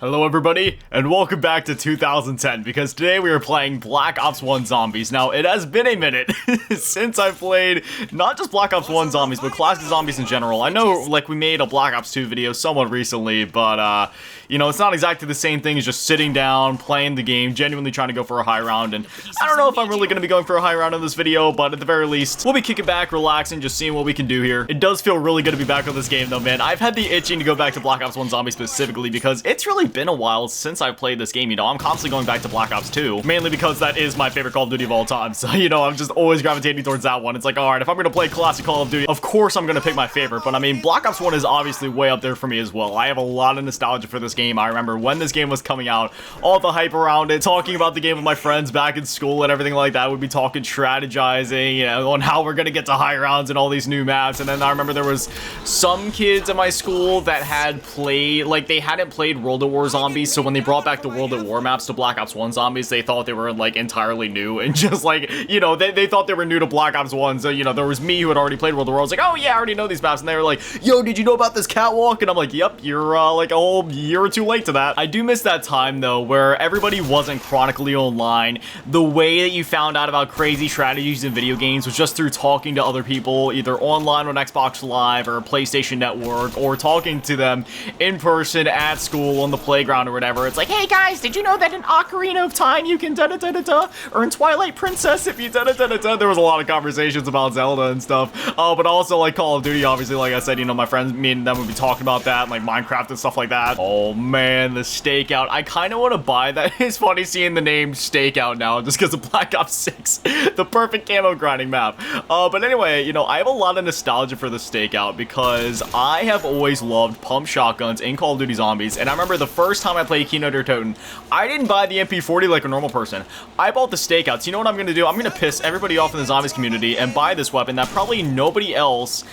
Hello everybody, and welcome back to 2010, because today we are playing Black Ops 1 Zombies. Now, it has been a minute since I played not just Black Ops 1 Zombies, but classic zombies in general. I know, like, we made a Black Ops 2 video somewhat recently, but, you know, it's not exactly the same thing as just sitting down, playing the game, genuinely trying to go for a high round, and I don't know if I'm really going to be going for a high round in this video, but at the very least, we'll be kicking back, relaxing, just seeing what we can do here. It does feel really good to be back on this game, though, man. I've had the itching to go back to Black Ops 1 Zombies specifically, because it's really been a while since I've played this game. You know, I'm constantly going back to Black Ops 2, mainly because that is my favorite Call of Duty of all time. So, you know, I'm just always gravitating towards that one. It's like, all right, if I'm gonna play classic Call of Duty, of course I'm gonna pick my favorite. But I mean, Black Ops 1 is obviously way up there for me as well. I have a lot of nostalgia for this game. I remember when this game was coming out, all the hype around it, talking about the game with my friends back in school and everything like that. We'd be talking, strategizing, you know, on how we're gonna get to high rounds and all these new maps. And then I remember there was some kids in my school that had played, like, they hadn't played World at War Zombies, so when they brought back the World at War maps to Black Ops 1 Zombies, they thought they were, like, entirely new, and just, like, you know, they thought they were new to Black Ops 1, so, you know, there was me who had already played World at War. I was like, oh yeah, I already know these maps, and they were like, yo, did you know about this catwalk? And I'm like, yep, you're, like, a whole year or two late to that. I do miss that time, though, where everybody wasn't chronically online. The way that you found out about crazy strategies in video games was just through talking to other people, either online on Xbox Live or PlayStation Network, or talking to them in person at school on the playground or whatever. It's like, hey guys, did you know that in Ocarina of Time you can da-da-da-da-da, or in Twilight Princess if you da-da-da-da-da? There was a lot of conversations about Zelda and stuff, but also, like, Call of Duty, obviously, like I said, you know, my friends, me and them would be talking about that, and, like, Minecraft and stuff like that. Oh man, the Stakeout. I kind of want to buy that. It's funny seeing the name Stakeout now, just because of Black Ops 6, the perfect camo grinding map. But anyway, you know, I have a lot of nostalgia for the Stakeout, because I have always loved pump shotguns in Call of Duty Zombies, and I remember the first time I played Kino der Toten, I didn't buy the MP40 like a normal person. I bought the Stakeouts. You know what I'm gonna do? I'm gonna piss everybody off in the Zombies community and buy this weapon that probably nobody else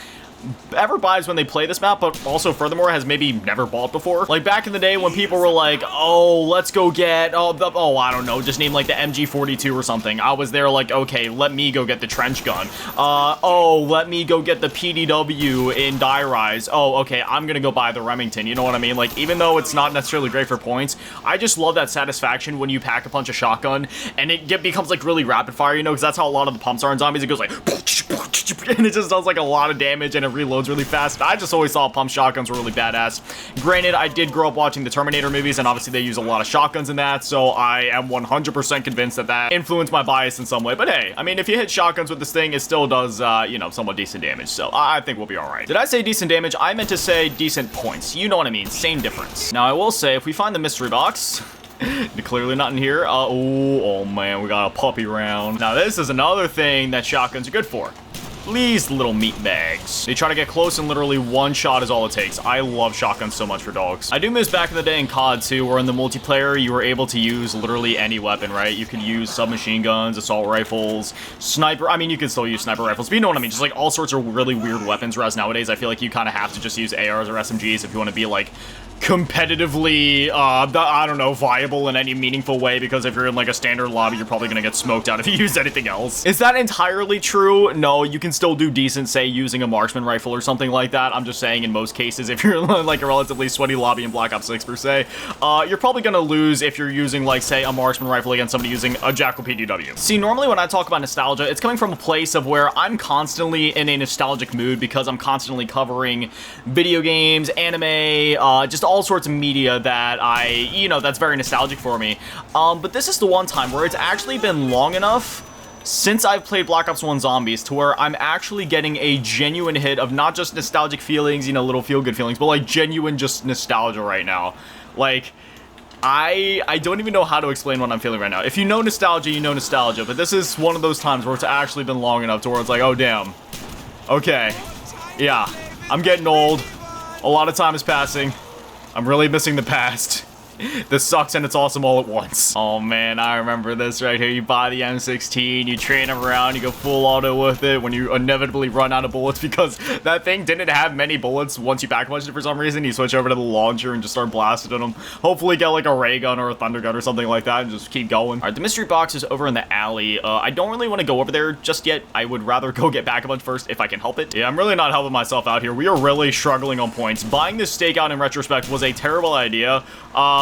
ever buys when they play this map, but also furthermore has maybe never bought before. Like back in the day when people were like, oh, let's go get, oh, I don't know, just name like the MG42 or something. I was there like, okay, let me go get the trench gun. Oh, let me go get the PDW in Die Rise. Oh, okay, I'm gonna go buy the Remington. You know what I mean? Like, even though it's not necessarily great for points, I just love that satisfaction when you pack a punch of shotgun and it becomes like really rapid fire, you know, because that's how a lot of the pumps are in Zombies. It goes like, and it just does like a lot of damage and it reloads really fast. I just always thought pump shotguns were really badass. Granted, I did grow up watching the Terminator movies, and obviously they use a lot of shotguns in that, so I am 100% convinced that that influenced my bias in some way. But hey, I mean, if you hit shotguns with this thing, it still does, you know, somewhat decent damage, so I think we'll be alright. Did I say decent damage? I meant to say decent points. You know what I mean, same difference. Now, I will say, if we find the mystery box, clearly not in here. Oh man, we got a puppy round. Now, this is another thing that shotguns are good for. These little meat bags. They try to get close and literally one shot is all it takes. I love shotguns so much for dogs. I do miss back in the day in COD 2 where in the multiplayer you were able to use literally any weapon, right? You could use submachine guns, assault rifles, sniper. I mean, you can still use sniper rifles, but you know what I mean? Just like all sorts of really weird weapons, whereas nowadays I feel like you kind of have to just use ARs or SMGs if you want to be like competitively, I don't know, viable in any meaningful way, because if you're in like a standard lobby, you're probably gonna get smoked out if you use anything else. Is that entirely true? No, you can still do decent, say, using a marksman rifle or something like that. I'm just saying in most cases, if you're in like a relatively sweaty lobby in Black Ops 6 per se, you're probably gonna lose if you're using, like, say, a marksman rifle against somebody using a Jackal PDW. See, normally when I talk about nostalgia, it's coming from a place of where I'm constantly in a nostalgic mood because I'm constantly covering video games, anime, just all sorts of media that you know, that's very nostalgic for me. But this is the one time where it's actually been long enough since I've played Black Ops 1 Zombies to where I'm actually getting a genuine hit of not just nostalgic feelings, you know, little feel-good feelings, but like genuine just nostalgia right now. Like, I don't even know how to explain what I'm feeling right now. If you know nostalgia, you know nostalgia, but this is one of those times where it's actually been long enough to where it's like, oh damn, okay, yeah, I'm getting old, a lot of time is passing, I'm really missing the past. This sucks and it's awesome all at once. Oh man, I remember this right here. You buy the M16, you train around, you go full auto with it when you inevitably run out of bullets because that thing didn't have many bullets once you back punched it for some reason. You switch over to the launcher and just start blasting at them. Hopefully get like a ray gun or a thunder gun or something like that and just keep going. Alright, the mystery box is over in the alley. I don't really want to go over there just yet. I would rather go get back a bunch first if I can help it. Yeah, I'm really not helping myself out here. We are really struggling on points. Buying this Stakeout in retrospect was a terrible idea.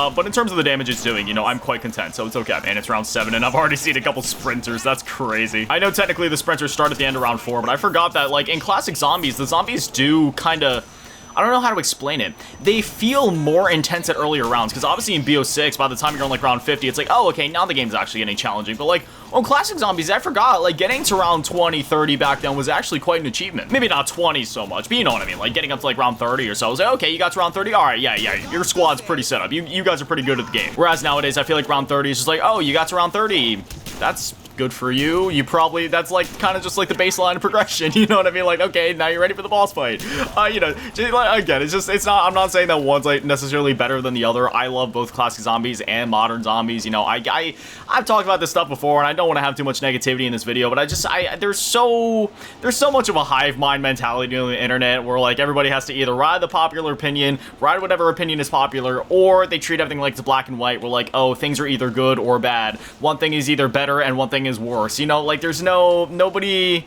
But in terms of the damage it's doing, you know, I'm quite content, so it's okay. Man, it's round 7, and I've already seen a couple sprinters. That's crazy. I know technically the sprinters start at the end of round 4, but I forgot that, like, in classic zombies, the zombies do kind of... I don't know how to explain it. They feel more intense at earlier rounds, because obviously in BO6, by the time you're on like round 50, it's like, oh, okay, now the game's actually getting challenging. But like, on classic zombies, I forgot, like, getting to round 20, 30 back then was actually quite an achievement. Maybe not 20 so much, but you know what I mean. Like, getting up to like round 30 or so, I was like, okay, you got to round 30? All right, yeah, your squad's pretty set up. You guys are pretty good at the game. Whereas nowadays, I feel like round 30 is just like, oh, you got to round 30. That's good for you. You probably, that's like kind of just like the baseline of progression, you know what I mean? Like, okay, now you're ready for the boss fight. You know, again, it's not, I'm not saying that one's like necessarily better than the other. I love both classic zombies and modern zombies. You know, I've talked about this stuff before, and I don't want to have too much negativity in this video, but there's so much of a hive mind mentality on the internet where like everybody has to either ride the popular opinion, ride whatever opinion is popular, or they treat everything like it's black and white, where like, oh, things are either good or bad. One thing is either better and one thing is worse. You know, like there's nobody...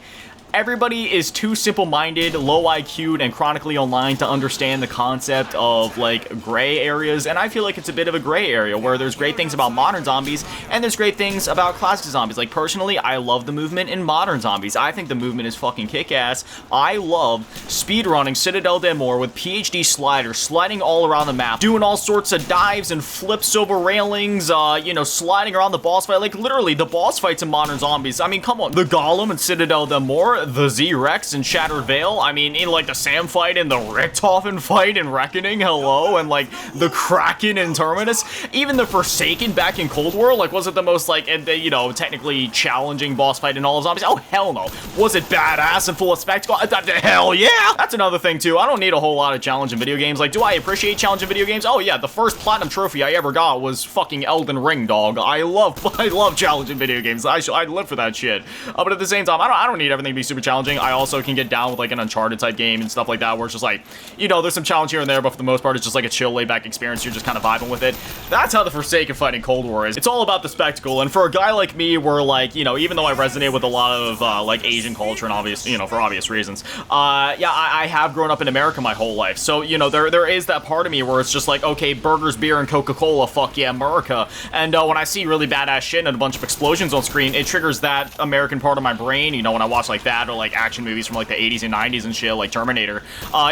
Everybody is too simple-minded, low IQ'd, and chronically online to understand the concept of, like, gray areas, and I feel like it's a bit of a gray area, where there's great things about modern zombies, and there's great things about classic zombies. Like, personally, I love the movement in modern zombies. I think the movement is fucking kick-ass. I love speedrunning Citadel des Morts with PhD sliders, sliding all around the map, doing all sorts of dives and flips over railings, you know, sliding around the boss fight. Like, literally, the boss fights in modern zombies, I mean, come on. The Golem in Citadel des Morts, the Z-Rex in Shattered Veil, I mean, in like the Sam fight and the Richthofen fight in Reckoning, hello, and like the Kraken in Terminus, even the Forsaken back in Cold War, like was it the most like, you know, technically challenging boss fight in all of zombies? Oh, hell no. Was it badass and full of spectacle? Hell yeah! That's another thing too, I don't need a whole lot of challenge in video games. Like, do I appreciate challenge in video games? Oh yeah, the first platinum trophy I ever got was fucking Elden Ring, dog. I love challenge in video games. I'd live for that shit. But at the same time, I don't need everything to be super challenging. I also can get down with like an Uncharted type game and stuff like that, where it's just like, you know, there's some challenge here and there, but for the most part, it's just like a chill, laid-back experience. You're just kind of vibing with it. That's how the Forsaken fight in Cold War is. It's all about the spectacle, and for a guy like me, where like, you know, even though I resonate with a lot of like Asian culture and obvious, you know, for obvious reasons, yeah, I have grown up in America my whole life, so you know, there is that part of me where it's just like, okay, burgers, beer, and Coca-Cola, fuck yeah, America. And when I see really badass shit and a bunch of explosions on screen, it triggers that American part of my brain. You know, when I watch like that or like action movies from like the 80s and 90s and shit, like Terminator,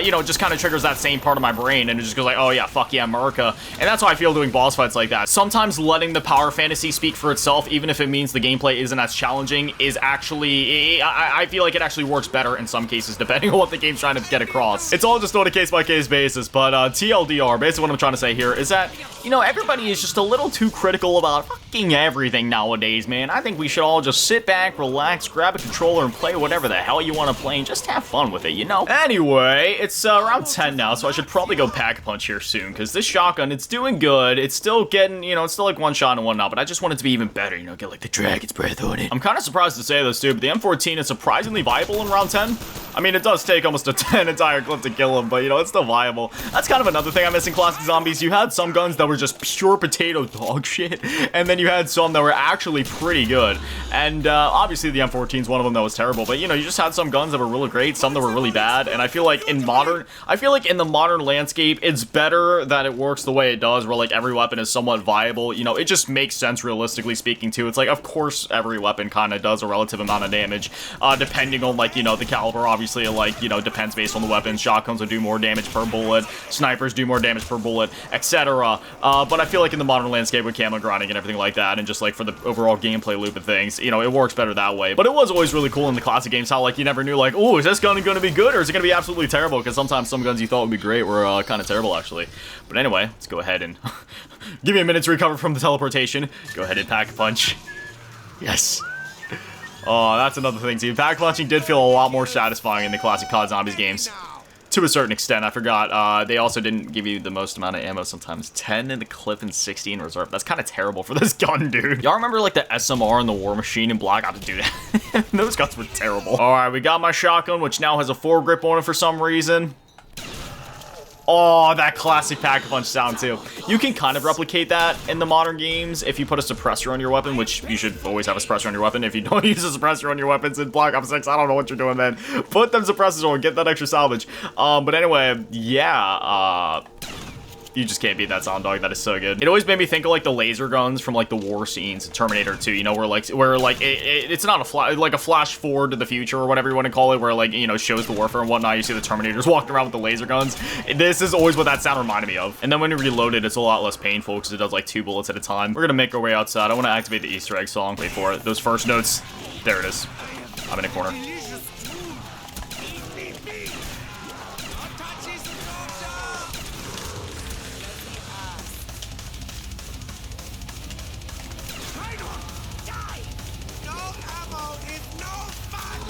you know, it just kind of triggers that same part of my brain, and it just goes like, oh yeah, fuck yeah, America. And that's how I feel doing boss fights like that. Sometimes letting the power fantasy speak for itself, even if it means the gameplay isn't as challenging, is actually, I feel like it actually works better in some cases, depending on what the game's trying to get across. It's all just on a case-by-case basis, but TLDR, basically what I'm trying to say here is that, you know, everybody is just a little too critical about fucking everything nowadays, man. I think we should all just sit back, relax, grab a controller, and play whatever the hell you want to play, and just have fun with it, you know? Anyway, it's around 10 now, so I should probably go Pack-a-Punch here soon, because this shotgun, it's doing good. It's still getting, you know, it's still like one shot and one now, but I just want it to be even better, you know, get like the Dragon's Breath on it. I'm kind of surprised to say this too, but the M14 is surprisingly viable in round 10. I mean, it does take almost a 10 entire clip to kill him, but you know, it's still viable. That's kind of another thing I miss in classic zombies. You had some guns that were just pure potato dog shit, and then you had some that were actually pretty good. And obviously the M14 is one of them that was terrible, but you know, you just had some guns that were really great, some that were really bad, and I feel like in the modern landscape, it's better that it works the way it does, where like every weapon is somewhat viable. You know, it just makes sense realistically speaking too. It's like, of course, every weapon kind of does a relative amount of damage, depending on like, you know, the caliber. Obviously, like, you know, depends based on the weapon. Shotguns will do more damage per bullet, snipers do more damage per bullet, etc. But I feel like in the modern landscape with camo grinding and everything like that, and just like for the overall gameplay loop of things, you know, it works better that way. But it was always really cool in the classic games how like you never knew like, oh, is this gun gonna be good or is it gonna be absolutely terrible? Because sometimes some guns you thought would be great were kind of terrible actually. But anyway, let's go ahead and give me a minute to recover from the teleportation. Go ahead and Pack-a-Punch. Yes. Oh, that's another thing too. Pack-a-punching did feel a lot more satisfying in the classic COD Zombies games. To a certain extent, I forgot. They also didn't give you the most amount of ammo sometimes. 10 in the clip and 60 in reserve. That's kind of terrible for this gun, dude. Y'all remember like the SMR and the War Machine in Black Ops? Dude, those guns were terrible. All right, we got my shotgun, which now has a foregrip on it for some reason. Oh, that classic Pack-a-Punch sound too. You can kind of replicate that in the modern games if you put a suppressor on your weapon, which you should always have a suppressor on your weapon. If you don't use a suppressor on your weapons in Black Ops 6, I don't know what you're doing then. Put them suppressors on, get that extra salvage. But anyway, yeah, You just can't beat that sound, dog. That is so good. It always made me think of like the laser guns from like the war scenes in Terminator 2, you know, where it's not a flash forward to the future or whatever you want to call it, where like, you know, shows the warfare and whatnot. You see the Terminators walking around with the laser guns. This is always what that sound reminded me of. And then when you reload it, it's a lot less painful because it does like 2 bullets at a time. We're gonna make our way outside. I want to activate the Easter egg song. Wait for it. Those first notes. There it is. I'm in a corner.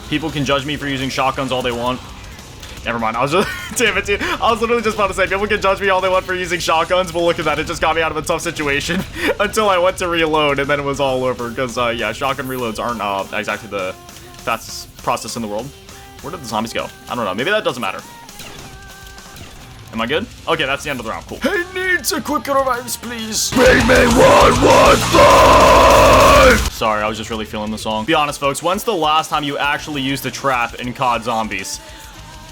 People can judge me for using shotguns all they want. Never mind, I was just, damn it, dude. I was literally just about to say, people can judge me all they want for using shotguns, but look at that, it just got me out of a tough situation until I went to reload, and then it was all over, because, yeah, shotgun reloads aren't, exactly the fastest process in the world. Where did the zombies go? I don't know, maybe that doesn't matter. Am I good? Okay, that's the end of the round, cool. Hey, needs a quick revives, please. Bring me 115! Sorry, I was just really feeling the song. Be honest, folks, when's the last time you actually used a trap in COD Zombies?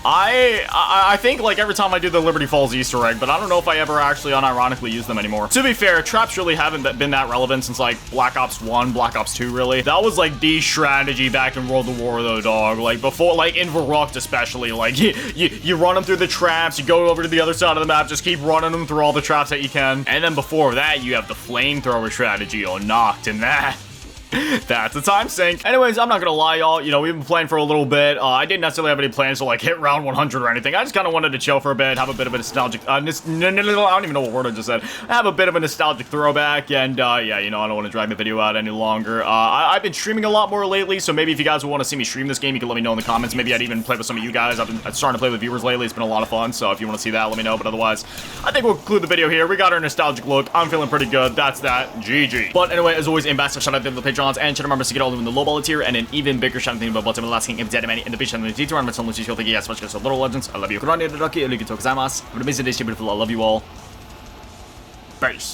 I think like every time I do the Liberty Falls Easter egg, but I don't know if I ever actually unironically use them anymore. To be fair, traps really haven't been that relevant since like Black Ops 1, Black Ops 2 really. That was like the strategy back in World of War though, dog. Like before, like in Verrückt especially, like you run them through the traps, you go over to the other side of the map, just keep running them through all the traps that you can. And then before that, you have the flamethrower strategy on Noct and that. That's a time sink. Anyways, I'm not gonna lie, y'all. You know, we've been playing for a little bit. I didn't necessarily have any plans to like hit round 100 or anything. I just kind of wanted to chill for a bit, have a bit of a nostalgic. I don't even know what word I just said. Have a bit of a nostalgic throwback, and yeah, you know, I don't want to drag the video out any longer. I've been streaming a lot more lately, so maybe if you guys want to see me stream this game, you can let me know in the comments. Maybe I'd even play with some of you guys. I've been starting to play with viewers lately. It's been a lot of fun. So if you want to see that, let me know. But otherwise, I think we'll conclude the video here. We got our nostalgic look. I'm feeling pretty good. That's that. GG. But anyway, as always, a massive shout out to the Patrons and channel members to get all of them in the low ball tier, and an even bigger shout out to about the last king of dead many in the big channel in the tournament. So much you thank you guys so much for Little Legends. I love you. Have an amazing day, beautiful. I love you all. Peace.